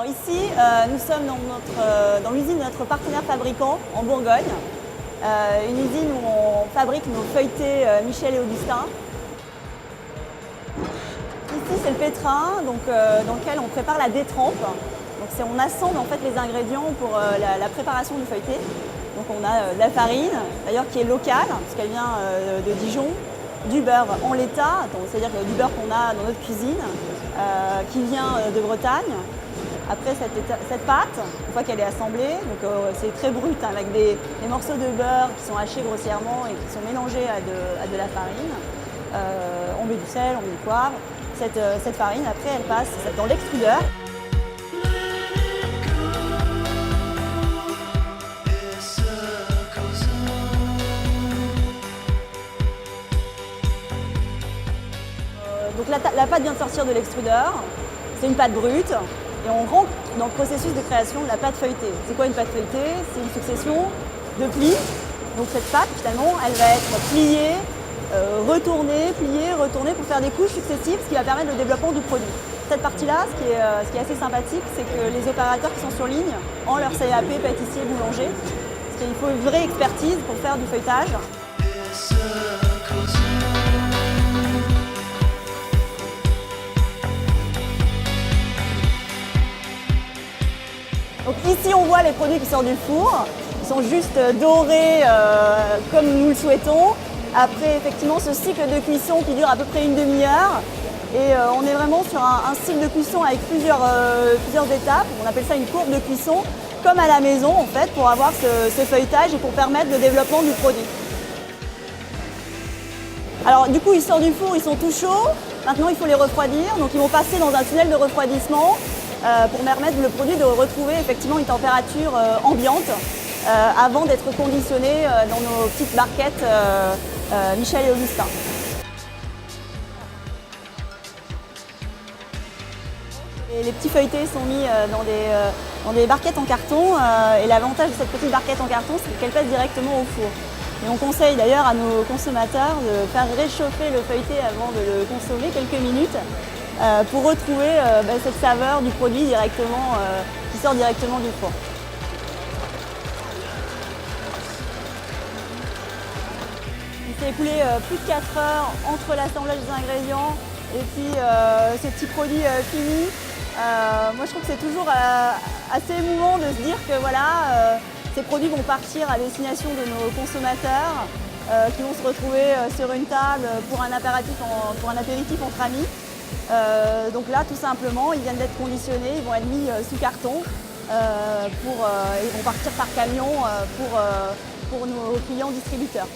Alors ici, nous sommes dans l'usine de notre partenaire fabricant en Bourgogne. Une usine où on fabrique nos feuilletés Michel et Augustin. Ici, c'est le pétrin dans lequel on prépare la détrempe. Donc on assemble en fait les ingrédients pour la préparation du feuilleté. Donc on a de la farine, d'ailleurs qui est locale, puisqu'elle vient de Dijon, du beurre en l'état, c'est-à-dire du beurre qu'on a dans notre cuisine, qui vient de Bretagne. Après cette pâte, une fois qu'elle est assemblée, c'est très brut, hein, avec des morceaux de beurre qui sont hachés grossièrement et qui sont mélangés à de la farine. On met du sel, on met du poivre. Cette farine, après, elle passe dans l'extrudeur. Donc la pâte vient de sortir de l'extrudeur, c'est une pâte brute et on rentre dans le processus de création de la pâte feuilletée. C'est quoi une pâte feuilletée? C'est une succession de plis. Donc cette pâte, finalement, elle va être pliée, retournée, pliée, retournée pour faire des couches successives, ce qui va permettre le développement du produit. Cette partie-là, ce qui est assez sympathique, c'est que les opérateurs qui sont sur ligne ont leur CAP, pâtissier, boulanger, parce qu'il faut une vraie expertise pour faire du feuilletage. Donc ici on voit les produits qui sortent du four, ils sont juste dorés comme nous le souhaitons. Après effectivement ce cycle de cuisson qui dure à peu près une demi-heure et on est vraiment sur un cycle de cuisson avec plusieurs étapes. On appelle ça une courbe de cuisson comme à la maison en fait pour avoir ce feuilletage et pour permettre le développement du produit. Alors du coup ils sortent du four, ils sont tout chauds, maintenant il faut les refroidir, donc ils vont passer dans un tunnel de refroidissement pour permettre le produit de retrouver effectivement une température ambiante avant d'être conditionné dans nos petites barquettes Michel et Augustin. Et les petits feuilletés sont mis dans des barquettes en carton et l'avantage de cette petite barquette en carton, c'est qu'elle passe directement au four. Et on conseille d'ailleurs à nos consommateurs de faire réchauffer le feuilleté avant de le consommer quelques minutes pour retrouver cette saveur du produit directement, qui sort directement du four. Il s'est écoulé plus de 4 heures entre l'assemblage des ingrédients et puis ces petits produits finis. Moi je trouve que c'est toujours assez émouvant de se dire que voilà, ces produits vont partir à destination de nos consommateurs qui vont se retrouver sur une table pour un apéritif entre amis. Donc là, tout simplement, ils viennent d'être conditionnés, ils vont être mis sous carton ils vont partir par camion pour nos clients distributeurs.